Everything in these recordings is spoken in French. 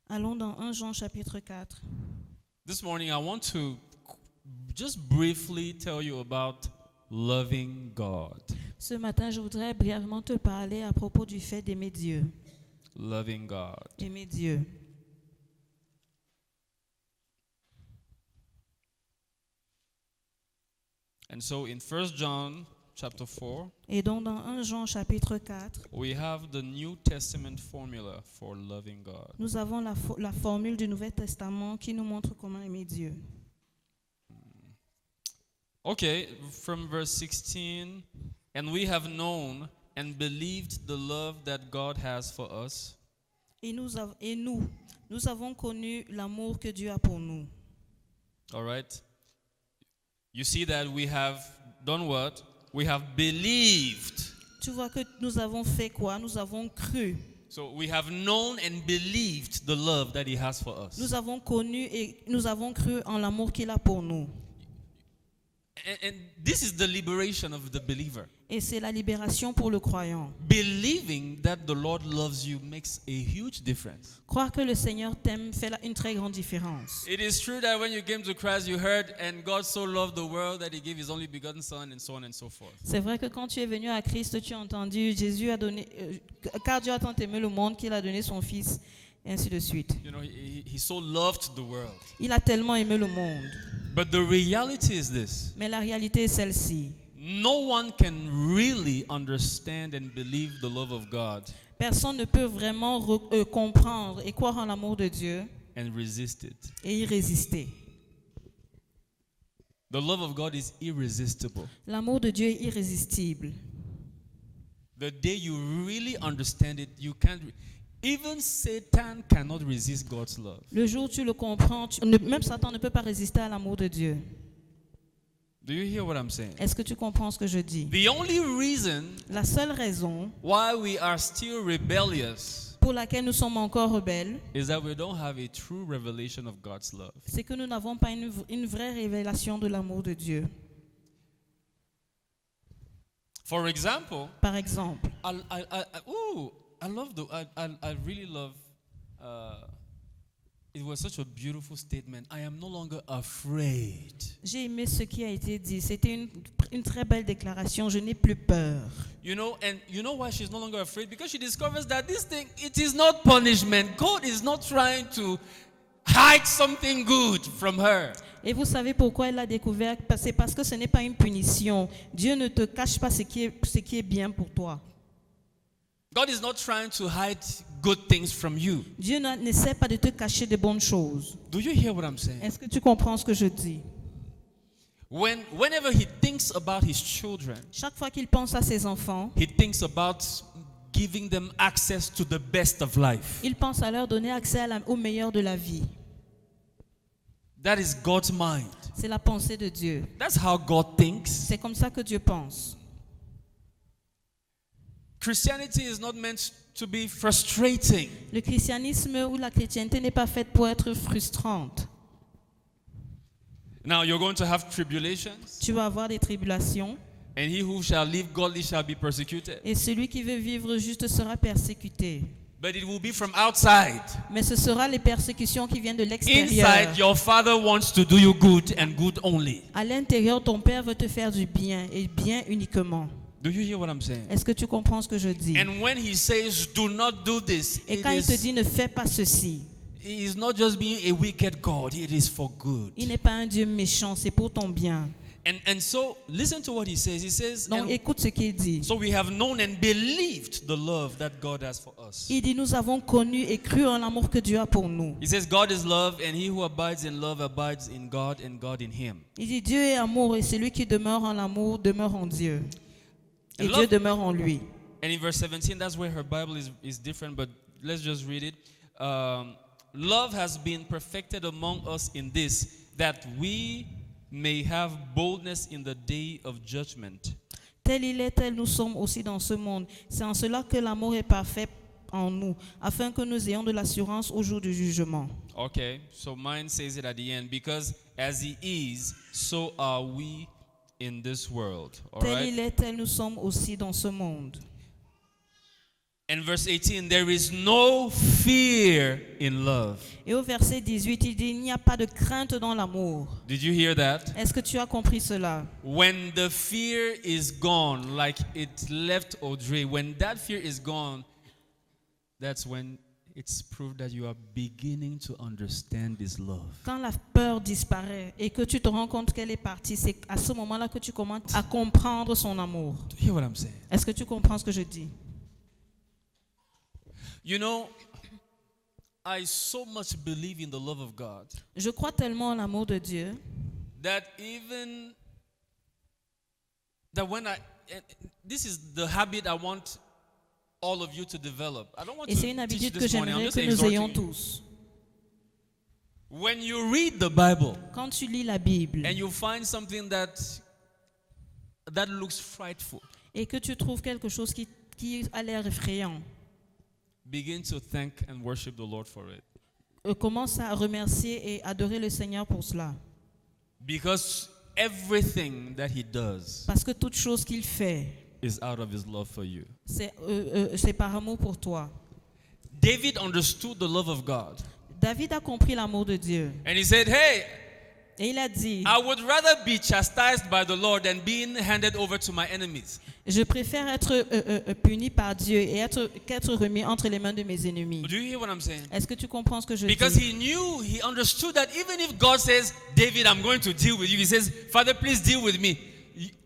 Allons dans 1 Jean chapitre 4. This morning, I want to just briefly tell you about loving God. Ce matin, je voudrais brièvement te parler à propos du fait d'aimer Dieu. Loving God. Aimer Dieu. And so in 1 John chapter 4, Et donc dans 1 Jean chapitre 4, we have the New Testament formula for loving God. nous avons la formule du Nouveau Testament qui nous montre comment aimer Dieu. Okay, from verse 16, and we have known and believed the love that God has for us. Et nous avons connu l'amour que Dieu a pour nous. All right. You see that we have done what? We have believed. Tu vois que nous avons fait quoi? Nous avons cru. So we have known and believed the love that he has for us. Nous avons connu et nous avons cru en l'amour qu'il a pour nous. And this is the liberation of the believer. Et c'est la libération pour le croyant. Believing that the Lord loves you makes a huge difference. Croire que le Seigneur t'aime fait une très grande différence. It is true that when you came to Christ, you heard, and God so loved the world that he gave his only begotten Son, and so on and so forth. C'est vrai que quand tu es venu à Christ, tu as entendu Jésus a donné, car Dieu a tant aimé le monde qu'il a donné son Fils, et ainsi de suite. You know, he so loved the world. Il a tellement aimé le monde. But the reality is this. Mais la réalité est celle-ci. No one can really understand and believe the love of God Personne ne peut vraiment comprendre et croire en l'amour de Dieu and resist it. et y résister. The love of God is irresistible. L'amour de Dieu est irrésistible. The day you really understand it, you can't. Even Satan cannot resist God's love. Le jour où tu le comprends, même Satan ne peut pas résister à l'amour de Dieu. Do you hear what I'm saying? Est-ce que tu comprends ce que je dis? The only reason La seule raison why we are still rebellious pour laquelle nous sommes encore rebelles, is that we don't have a true revelation of God's love. c'est que nous n'avons pas une vraie révélation de l'amour de Dieu. For example, Par exemple, I really love. It was such a beautiful statement. I am no longer afraid. j'ai aimé ce qui a été dit. C'était une très belle déclaration. Je n'ai plus peur. You know, and you know why she's no longer afraid? Because she discovers that this thing, it is not punishment. God is not trying to hide something good from her. Et vous savez pourquoi elle l'a découvert? C'est parce que ce n'est pas une punition. Dieu ne te cache pas ce qui est bien pour toi. God is not trying to hide good things from you. Dieu n'essaie pas de te cacher de bonnes choses. Do you hear what I'm saying? Est-ce que tu comprends ce que je dis? Whenever he thinks about his children, Chaque fois qu'il pense à ses enfants, he thinks about giving them access to the best of life. il pense à leur donner accès au meilleur de la vie. That is God's mind. C'est la pensée de Dieu. That's how God thinks. C'est comme ça que Dieu pense. Christianity is not meant to be frustrating. Le christianisme ou la chrétienté n'est pas faite pour être frustrante. Now you're going to have tribulations, Tu vas avoir des tribulations and he who shall live godly shall be persecuted. et celui qui veut vivre juste sera persécuté. But it will be from outside. Mais ce sera les persécutions qui viennent de l'extérieur. Inside, your father wants to do you good and good only. À l'intérieur, ton père veut te faire du bien et bien uniquement. Do you hear what I'm saying? Est-ce que tu comprends ce que je dis? And when he says, do not do this, Et quand il te dit ne fais pas ceci, he is not just being a wicked God, it is for good. il n'est pas un Dieu méchant, c'est pour ton bien. And so, listen to what he says. He says, Donc écoute ce qu'il dit. so we have known and believed the love that God has for us. Il dit nous avons connu et cru en l'amour que Dieu a pour nous. He says, God is love, and he who abides in love abides in God, and God in him. Il dit Dieu est amour et celui qui demeure en l'amour demeure en Dieu. Et And Dieu love- demeure en lui. And in verse 17, that's where her Bible is different, but let's just read it. Love has been perfected among us in this, that we may have boldness in the day of judgment. Tel il est, tel nous sommes aussi dans ce monde. C'est en cela que l'amour est parfait en nous, afin que nous ayons de l'assurance au jour du jugement. Okay, so mine says it at the end, because as he is, so are we in this world. All Tel right? il est, tel nous sommes aussi dans ce monde. And verse 18, there is no fear in love. Et au verset 18, il dit, il n'y a pas de crainte dans l'amour. Did you hear that? Est-ce que tu as compris cela? When the fear is gone, like it left Audrey, when that fear is gone, that's when it's proof that you are beginning to understand this love. Quand la peur disparaît et que tu te rends compte qu'elle est partie, c'est à ce moment-là que tu commences à comprendre son amour. Do you hear what I'm saying? Est-ce que tu comprends ce que je dis? You know, I so much believe in the love of God Je crois tellement en l'amour de Dieu that even that when this is the habit I want all of you to develop. I don't want et to c'est une teach habitude que this morning. I'm j'aimerais just que nous ayons exhorting you. tous. When you read the Bible Quand tu lis la Bible and you find something that looks frightful, et que tu trouves quelque chose qui a l'air effrayant, begin to thank and worship the Lord for it. Commence à remercier et adorer le Seigneur pour cela. Because everything that he does Parce que toute chose qu'il fait, is out of his love for you. c'est par amour pour toi. David understood the love of God. David a compris l'amour de Dieu. And he said, hey, Et il a dit, I would rather be chastised by the Lord than being handed over to my enemies. je préfère être puni par Dieu et qu'être remis entre les mains de mes ennemis. Do you hear what I'm saying? Est-ce que tu comprends ce que je Because dis? he understood that even if God says, David, I'm going to deal with you, he says, Father, please deal with me.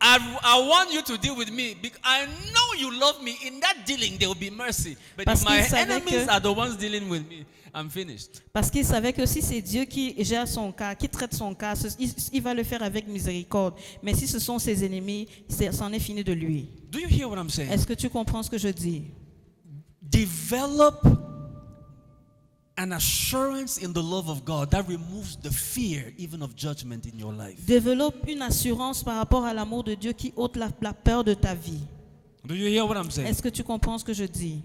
I want you to deal with me because I know you love me. In that dealing, there will be mercy. But Parce if my qu'il savait enemies que- are the ones dealing with me, I'm finished. Parce qu'il savait que si c'est Dieu qui gère son cas, qui traite son cas, il va le faire avec miséricorde. Mais si ce sont ses ennemis, c'en est fini de lui. Do you hear what I'm saying? Est-ce que tu comprends ce que je dis? Develop an assurance in the love of God that removes the fear even of judgment in your life. Développe une assurance par rapport à l'amour de Dieu qui ôte la peur de ta vie. Do you hear what I'm saying? Est-ce que tu comprends ce que je dis?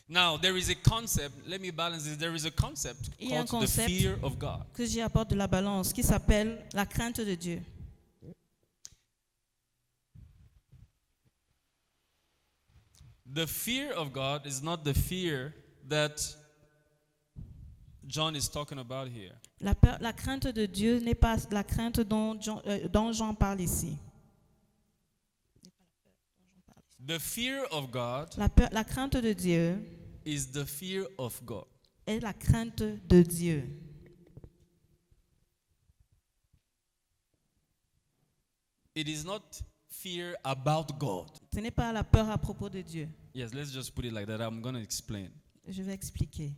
Now, there is a concept, let me balance this. There is a concept Il y a un called the concept fear of God. que j'y apporte de la balance qui s'appelle la crainte de Dieu. The fear of God is not the fear that John is talking about here. La crainte de Dieu n'est pas la crainte dont Jean parle ici. The fear of God La crainte de Dieu is the fear of God. est la crainte de Dieu. It is not fear about God. Ce n'est pas la peur à propos de Dieu. Yes, let's just put it like that. I'm going to explain. Je vais expliquer.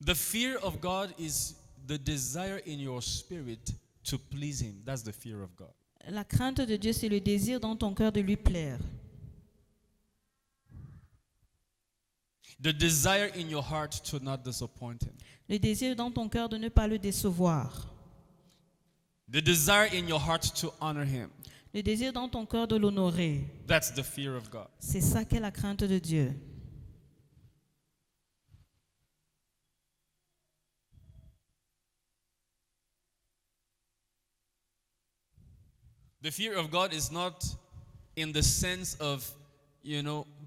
The fear of God is the desire in your spirit to please Him. That's the fear of God. La crainte de Dieu, c'est le désir dans ton cœur de lui plaire. The desire in your heart to not disappoint Him. Le désir dans ton cœur de ne pas le décevoir. The desire in your heart to honor Him. Le désir dans ton cœur de l'honorer. That's the fear of God. C'est ça qu'est la crainte de Dieu. The fear of God is not in the sense of,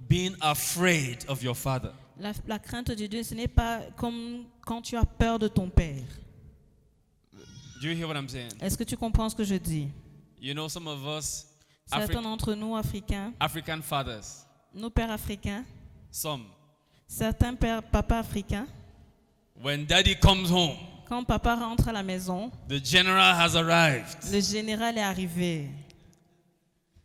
being afraid of your father. La crainte de Dieu, ce n'est pas comme quand tu as peur de ton père. Do you hear what I'm saying? Est-ce que tu comprends ce que je dis? Some of us, Certains d'entre nous, Africains, African fathers, nos pères africains, some, certains papas africains, when daddy comes home, quand papa rentre à la maison, the general has arrived. le général est arrivé.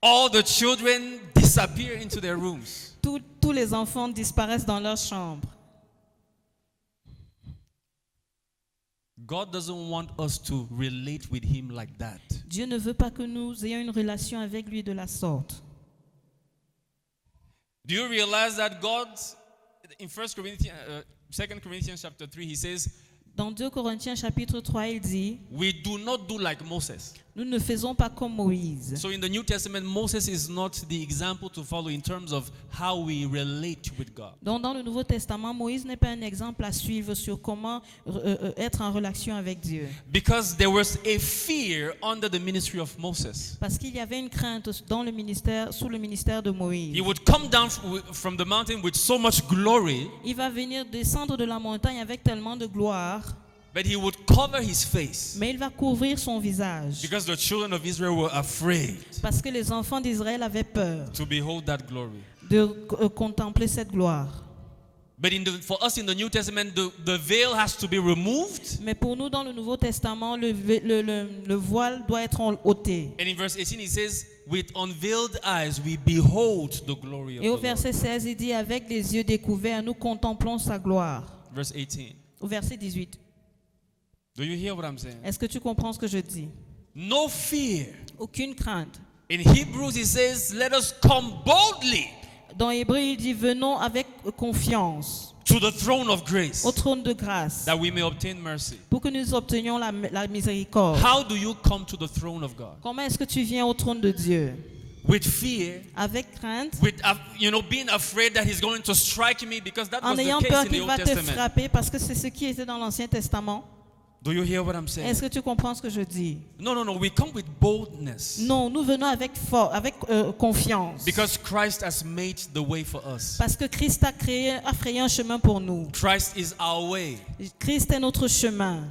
All the children disappear into their rooms. Tous les enfants disparaissent dans leur chambre. God doesn't want us to relate with Him like that. Dieu ne veut pas que nous ayons une relation avec lui de la sorte. Do you realize that God, in 2 Corinthians chapter 3, He says, Dans 2 Corinthiens chapitre 3, il dit, we do not do like Moses. nous ne faisons pas comme Moïse. So in the New Testament, Moses is not the example to follow in terms of how we relate with God. Donc dans le Nouveau Testament, Moïse n'est pas un exemple à suivre sur comment être en relation avec Dieu. Because there was a fear under the ministry of Moses. Parce qu'il y avait une crainte dans le ministère, sous le ministère de Moïse. He would come down from the mountain with so much glory, Il va venir descendre de la montagne avec tellement de gloire, but he would cover his face mais il va couvrir son visage. because the children of Israel were afraid Parce que les enfants d'Israël avaient peur to behold that glory. de contempler cette gloire. But for us in the New Testament, the veil has to be removed. Mais pour nous, dans le Nouveau Testament, le voile doit être ôté. And in verse 18, he says, with unveiled eyes, we behold the glory of Et au the Lord. verset 16, il dit, avec les yeux découverts, nous contemplons sa gloire. Verse 18. Au verset 18. Do you hear what I'm saying? Est-ce que tu comprends ce que je dis? No fear. Aucune crainte. In Hebrews, he says, let us come boldly Dans Hébreu, il dit, venons avec confiance to the throne of grace, au trône de grâce that we may obtain mercy. pour que nous obtenions la miséricorde. How do you come to the throne of God? Comment est-ce que tu viens au trône de Dieu? With fear, Avec crainte, with being afraid that he's going to strike me, because that was en the ayant case peur in the qu'il Old va te Testament. frapper, parce que c'est ce qui était dans l'Ancien Testament. Do you hear what I'm saying? Est-ce que tu comprends ce que je dis? No. We come with boldness. Non, nous venons avec confiance. Because Christ has made the way for us. Parce que Christ a frayé un chemin pour nous. Christ is our way. Christ est notre chemin.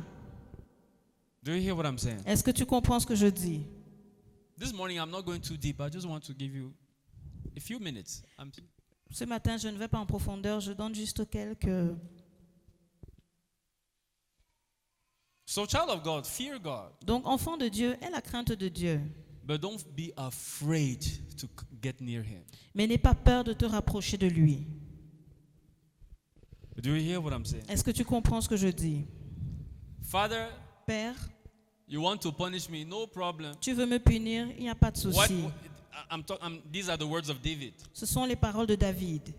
Do you hear what I'm saying? Est-ce que tu comprends ce que je dis? This morning I'm not going too deep. I just want to give you a few minutes. Ce matin, je ne vais pas en profondeur. Je donne juste quelques... So, child of God, fear God. Donc, enfant de Dieu, aie la crainte de Dieu. But don't be afraid to get near Him. Mais n'aie pas peur de te rapprocher de lui. Do you hear what I'm saying? Est-ce que tu comprends ce que je dis? Father, Père, you want to punish me? No problem. tu veux me punir? Il n'y a pas de souci. These are the words of David. Ce sont les paroles de David.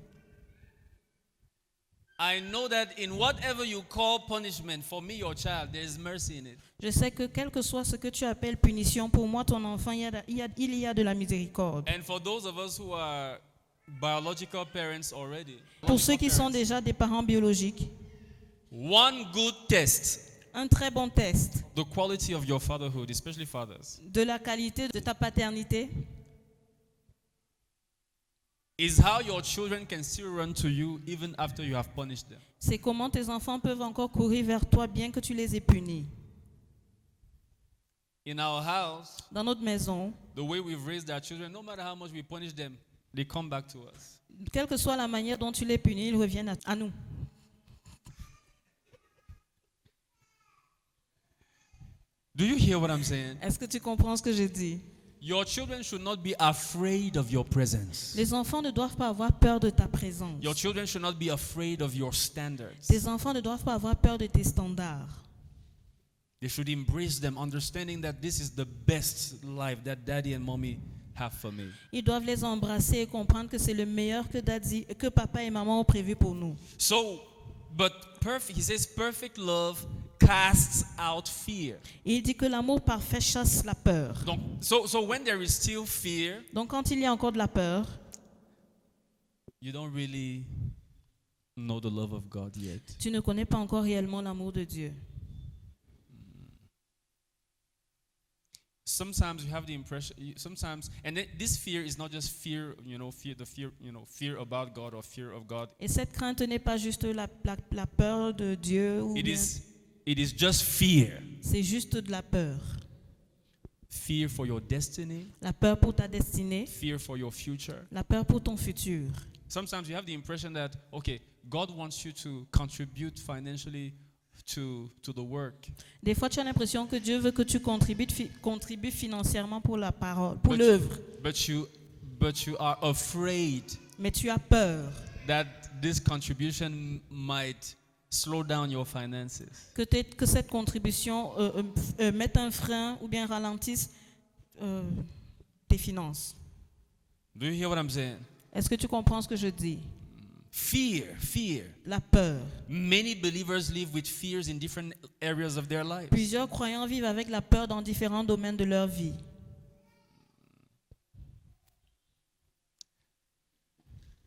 I know that in whatever you call punishment, for me, your child, there is mercy in it. Je sais que quel que soit ce que tu appelles punition, pour moi, ton enfant, il y a de la miséricorde. And for those of us who are biological parents already, Pour ceux qui sont déjà des parents biologiques, one good test, un très bon test the quality of your fatherhood, especially fathers, de la qualité de ta paternité, is how your children can still run to you even after you have punished them. c'est comment tes enfants peuvent encore courir vers toi bien que tu les aies punis. In our house, Dans notre maison, the way we've raised our children, no matter how much we punish them, they come back to us. quelle que soit la manière dont tu les punis, ils reviennent à nous. Do you hear what I'm saying? Est-ce que tu comprends ce que je dis? Your children should not be afraid of your presence. Les enfants ne doivent pas avoir peur de ta présence. Your children should not be afraid of your standards. Tes enfants ne doivent pas avoir peur de tes standards. They should embrace them, understanding that this is the best life that daddy and mommy have for me. Ils doivent les embrasser et comprendre que c'est le meilleur que papa et maman ont prévu pour nous. So, but he says perfect love casts out fear. Et il dit que l'amour parfait chasse la peur. Donc, so when there is still fear, Donc quand il y a encore de la peur, you don't really know the love of God yet. tu ne connais pas encore réellement l'amour de Dieu. Sometimes you have the impression, and then this fear is not just fear, fear about God or fear of God. Et cette crainte n'est pas juste la peur de Dieu. It is just fear. C'est juste de la peur. Fear for your destiny. La peur pour ta destinée. Fear for your future. La peur pour ton futur. Sometimes you have the impression that, okay, God wants you to contribute financially to the work. Des fois, tu as l'impression que Dieu veut que tu contribues financièrement pour la parole, pour l'œuvre. But you are afraid. Mais tu as peur. That this contribution might slow down your finances. Que cette contribution mette un frein ou bien ralentisse tes finances. Do you hear what I'm saying? Est-ce que tu comprends ce que je dis? Fear. La peur. Many believers live with fears in different areas of their lives. Plusieurs croyants vivent avec la peur dans différents domaines de leur vie.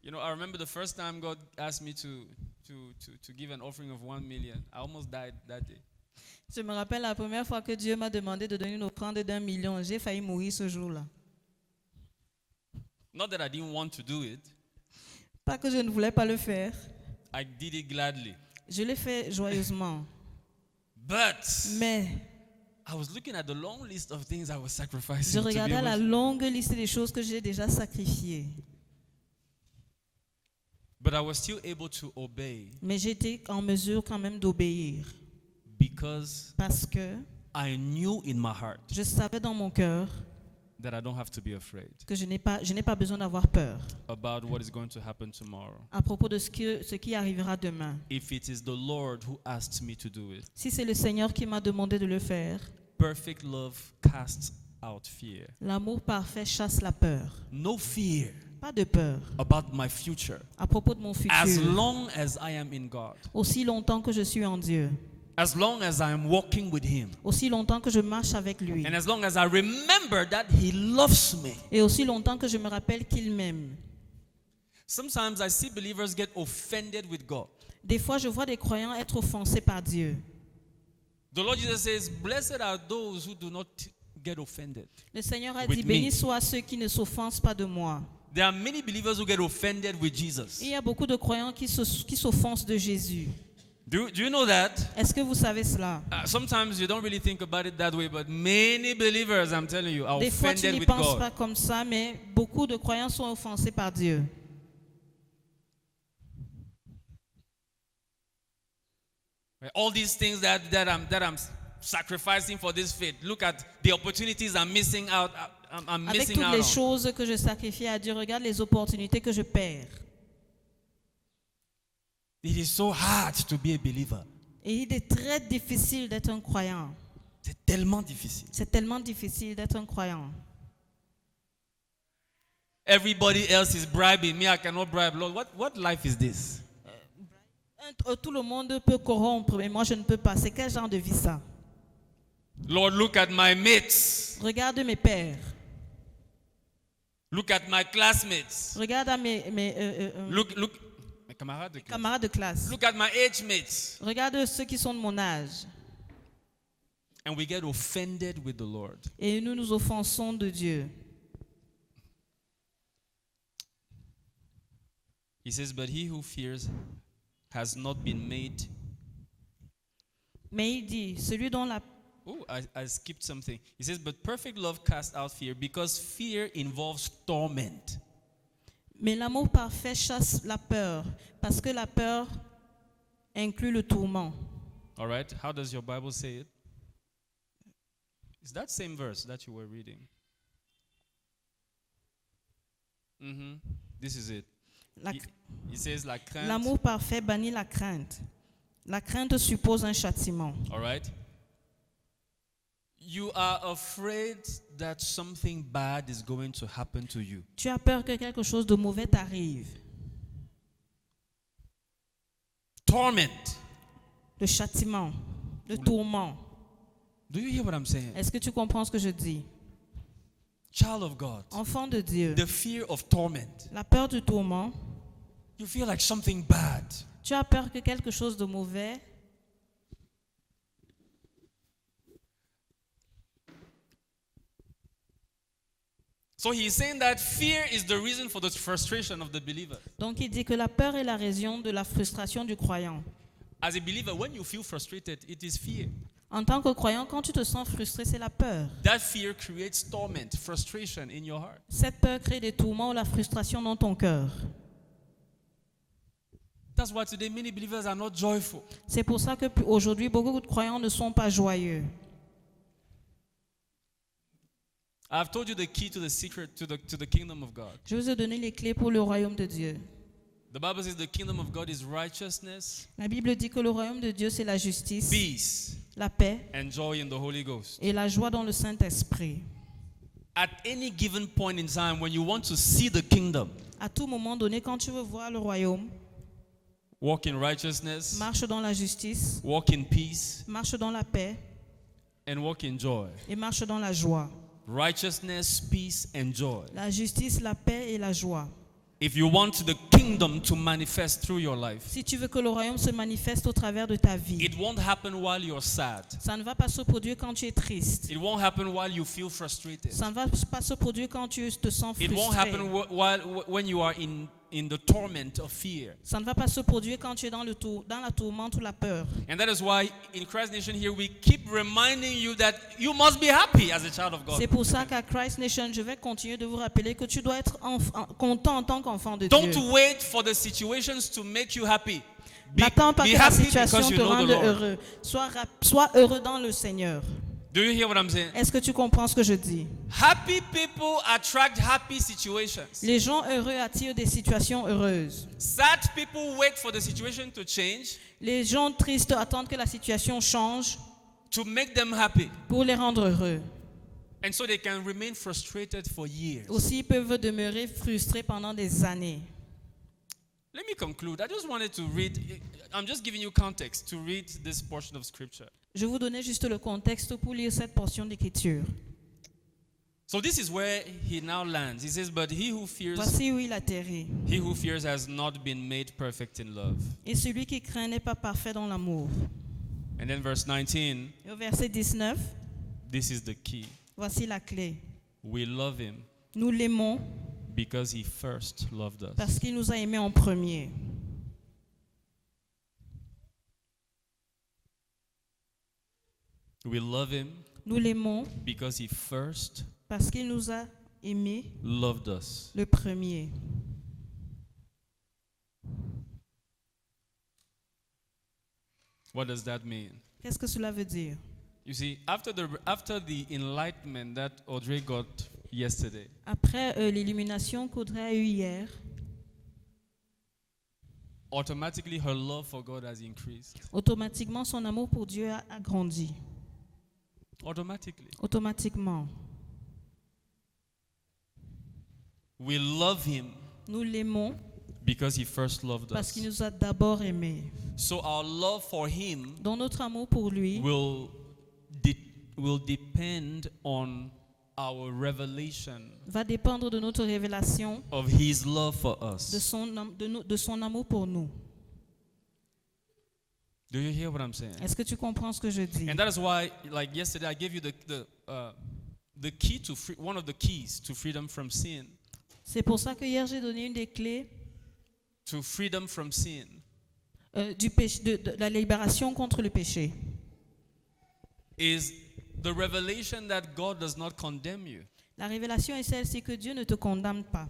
You know, I remember the first time God asked me to give an offering of 1 million. I almost died that day. Je me rappelle la première fois que Dieu m'a demandé de donner une offrande d'1 million. J'ai failli mourir ce jour-là. Not that I didn't want to do it. Pas que je ne voulais pas le faire. I did it gladly. Je l'ai fait joyeusement. But Mais I was looking at the long list of things I was sacrificing. je To be regardais la able to- longue liste des choses que j'ai déjà sacrifiées. But I was still able to obey Mais j'étais en mesure quand même d'obéir. because Parce que I knew in my heart je savais dans mon cœur that I don't have to be afraid que je n'ai pas besoin d'avoir peur about what is going to happen tomorrow. à propos de ce qui arrivera demain. If it is the Lord who asked me to do it, Si c'est le Seigneur qui m'a demandé de le faire, perfect love casts out fear. l'amour parfait chasse la peur. No fear Pas de peur about my future à propos de mon as futur. long as I am in God, Aussi longtemps que je suis en Dieu. as long as I am walking with Him, Aussi longtemps que je marche avec lui. and as long as I remember that He loves me. Et aussi longtemps que je me rappelle qu'il m'aime. Sometimes I see believers get offended with God. Des fois, je vois des croyants être offensés par Dieu. The Lord Jesus says, "Blessed are those who do not get offended." Le Seigneur a With dit, me. bénis soient ceux qui ne s'offensent pas de moi. There are many believers who get offended with Jesus. Il y a beaucoup de croyants qui s'offensent de Jésus. Do you know that? Est-ce que vous savez cela? Sometimes you don't really think about it that way, but many believers, I'm telling you, are Des fois, tu offended n'y with penses God. pas comme ça, mais beaucoup de croyants sont offensés par Dieu. All these things that I'm sacrificing for this faith. Look at the opportunities I'm missing out. I'm Avec missing toutes out les on. choses que je sacrifie à Dieu, regarde les opportunités que je perds. It is so hard to be a believer. Et il est très difficile d'être un croyant. C'est tellement difficile. C'est tellement difficile d'être un croyant. Everybody else is bribing me. I cannot bribe. Lord, what life is this? Tout le monde peut corrompre, mais moi je ne peux pas. C'est quel genre de vie ça? Lord, look at my mates. Regarde mes pères. Look at my classmates. Regarde à mes Look, mes camarades de classe. camarades de classe. Look at my age mates. Regarde ceux qui sont de mon âge. And we get offended with the Lord. Et nous nous offensons de Dieu. He says, but he who fears has not been made. Mais il dit, celui dont la... Oh, I skipped something. He says, but perfect love casts out fear because fear involves torment. Mais l'amour parfait chasse la peur, parce que la peur inclut le tourment. All right, how does your Bible say it? It's that same verse that you were reading. This is it. He says, la crainte. L'amour parfait bannit la crainte. La crainte suppose un châtiment. All right. You are afraid that something bad is going to happen to you. Tu as peur que quelque chose de mauvais t'arrive. Torment. Le châtiment, le tourment. Do you hear what I'm saying? Est-ce que tu comprends ce que je dis? Child of God. Enfant de Dieu, The fear of torment. la peur du tourment, You feel like something bad. tu as peur que quelque chose de mauvais So he's saying that fear is the reason for the frustration of the believer. Donc il dit que la peur est la raison de la frustration du croyant. As a believer, when you feel frustrated, it is fear. En tant que croyant, quand tu te sens frustré, c'est la peur. That fear creates torment, frustration in your heart. Cette peur crée des tourments ou la frustration dans ton cœur. That's why today many believers are not joyful. C'est pour ça qu'aujourd'hui, beaucoup de croyants ne sont pas joyeux. I've told you the key to the secret to the kingdom of God. Je vous ai donné les clés pour le royaume de Dieu. The Bible says the kingdom of God is righteousness, La Bible dit que le royaume de Dieu, c'est la justice, peace, la paix and joy in the Holy Ghost. et la joie dans le Saint-Esprit. At any given point in time, when you want to see the kingdom, À tout moment donné, quand tu veux voir le royaume, walk in righteousness, marche dans la justice, walk in peace, marche dans la paix and walk in joy. et marche dans la joie. Righteousness, peace, and joy. La justice, la paix et la joie. If you want the kingdom to manifest through your life, Si tu veux que le royaume se manifeste au travers de ta vie, it won't happen while you're sad. ça ne va pas se produire quand tu es triste. It won't happen while you feel frustrated. Ça ne va pas se produire quand tu te sens It won't frustré. happen when you are in the torment of fear. Ça ne va pas se produire quand tu es dans la tourmente ou la peur. And that is why in Christ Nation here we keep reminding you that you must be happy as a child of God. C'est pour ça qu'à Christ Nation, je vais continuer de vous rappeler que tu dois être content en tant qu'enfant de Don't Dieu. wait for the situations to make you happy. N'attends pas Be que la happy situation because you te know the rende Lord. heureux. Sois heureux dans le Seigneur. Do you hear what I'm saying? Est-ce que tu comprends ce que je dis? Happy people attract happy situations. Les gens heureux attirent des situations heureuses. Sad people wait for the situation to change Les gens tristes attendent que la situation change to make them happy. pour les rendre heureux. And so they can remain frustrated for years. Aussi, ils peuvent demeurer frustrés pendant des années. Let me conclude. I just wanted to read, I'm just giving you context to read this portion of scripture. Je vous donnais juste le contexte pour lire cette portion d'écriture. So this is where he now lands. He says, but he who Voici où il atterrit. fears has not been made perfect in love. Et celui qui craint n'est pas parfait dans l'amour. And then verse 19, Et au verset 19, this is the key. voici la clé. We love him Nous l'aimons because he first loved us. parce qu'il nous a aimés en premier. We love him Nous l'aimons because he first parce qu'il nous a aimés loved us. le premier. What does that mean? Qu'est-ce que cela veut dire? You see, after the enlightenment that Audrey got yesterday, Après l'illumination qu'Audrey a eue hier, automatically her love for God has increased. automatiquement son amour pour Dieu a grandi. Automatically. Automatiquement. We love him Nous l'aimons because he first loved parce us. qu'il nous a d'abord aimés. So our love for him Donc notre amour pour lui will depend on our revelation va dépendre de notre révélation of his love for de us. son amour pour nous. Do you hear what I'm saying? Est-ce que tu comprends ce que je dis? And that is why, like yesterday, I gave you the key to one of the keys to freedom from sin. C'est pour ça que hier j'ai donné une des clés To freedom from sin du péché, de la libération contre le péché. is the revelation that God does not condemn you. La révélation est celle-ci que Dieu ne te condamne pas.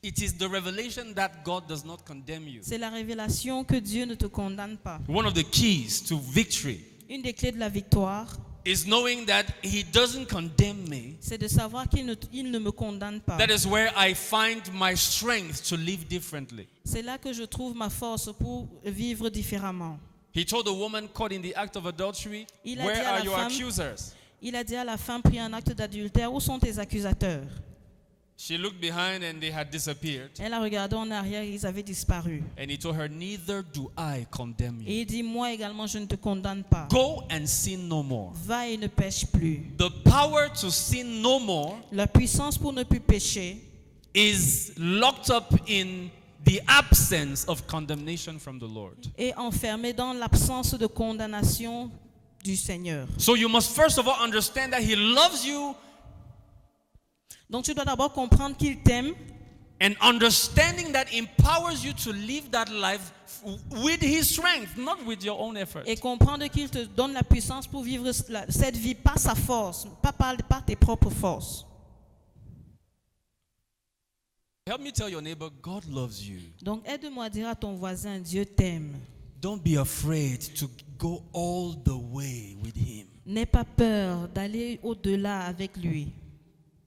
It is the revelation that God does not condemn you. C'est la révélation que Dieu ne te condamne pas. One of the keys to victory Une des clés de la victoire, is knowing that he doesn't condemn me. c'est de savoir qu'il ne me condamne pas. That is where I find my strength to live differently. C'est là que je trouve ma force pour vivre différemment. He told the woman caught in the act of adultery, Il a where dit à are la your femme- accusers? Il a dit à la femme pris en acte d'adultère, où sont tes accusateurs? She looked behind and they had disappeared. Elle a regardé en arrière, ils avaient disparu. And he told her, neither do I condemn you. Et il dit, moi également, je ne te condamne pas. Go and sin no more. Va et ne pêche plus. The power to sin no more La puissance pour ne plus pécher is locked up in the absence of condemnation from the Lord. est enfermée dans l'absence de condamnation du Seigneur. So you must first of all understand that he loves you, Donc tu dois d'abord comprendre qu'il t'aime and understanding that empowers you to live that life with his strength, not with your own effort. et comprendre qu'il te donne la puissance pour vivre cette vie par sa force, pas par tes propres forces. Help me tell your neighbor, God loves you. Donc aide-moi à dire à ton voisin, Dieu t'aime. Don't be afraid to go all the way with him. N'aie pas peur d'aller au-delà avec lui,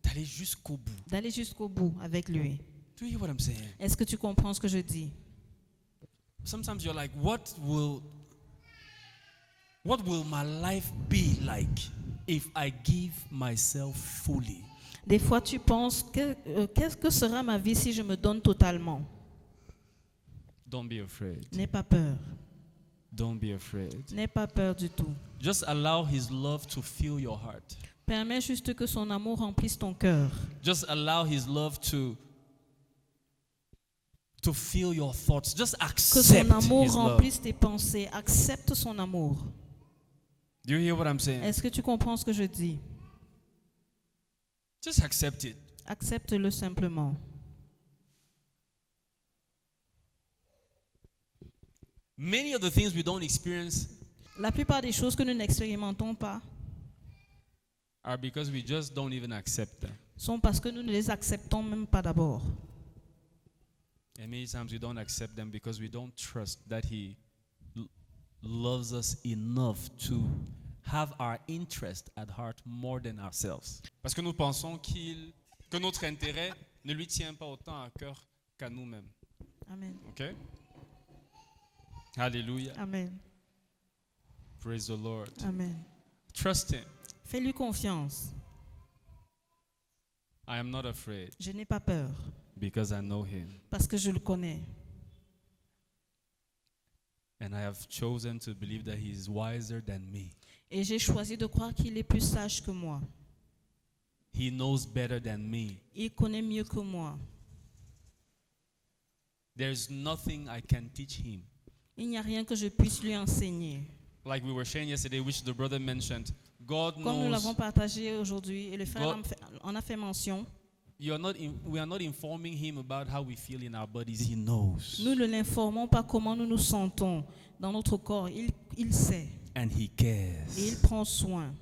D'aller jusqu'au bout. d'aller jusqu'au bout avec lui. Do you hear what I'm saying? Est-ce que tu comprends ce que je dis? Sometimes you're like, what will my life be like if I give myself fully? Des fois, tu penses, qu'est-ce que sera ma vie si je me donne totalement? Don't be afraid. N'aie pas peur. Don't be afraid. N'aie pas peur du tout. Just allow his love to fill your heart. Permets juste que son amour remplisse ton cœur. Just allow his love to fill your thoughts. Just Que accept son amour his love. remplisse tes pensées. Accepte son amour. Do you hear what I'm saying? Est-ce que tu comprends ce que je dis? Just accept it. Accepte-le simplement. Many of the things we don't experience La plupart des choses que nous n'expérimentons pas are because we just don't even accept them. sont parce que nous ne les acceptons même pas d'abord. And many times we don't accept them because we don't trust that he loves us enough to have our interest at heart more than ourselves. Parce que nous pensons que notre intérêt ne lui tient pas autant à cœur qu'à nous-mêmes. Amen. Okay? Hallelujah. Amen. Praise the Lord. Amen. Trust him. Fais-lui confiance. I am not afraid Je n'ai pas peur because I know him. parce que je le connais. And I have chosen to believe that he is wiser than me. Et j'ai choisi de croire qu'il est plus sage que moi. He knows better than me. Il connaît mieux que moi. There's nothing I can teach him. Il n'y a rien que je puisse lui enseigner. Like we were sharing yesterday, which the brother mentioned. God Comme nous knows. l'avons partagé aujourd'hui et le frère God- en a fait mention, We are not informing him about how we feel in our bodies. He knows. nous ne l'informons pas comment nous nous sentons dans notre corps. Il sait And he et il cares. prend soin.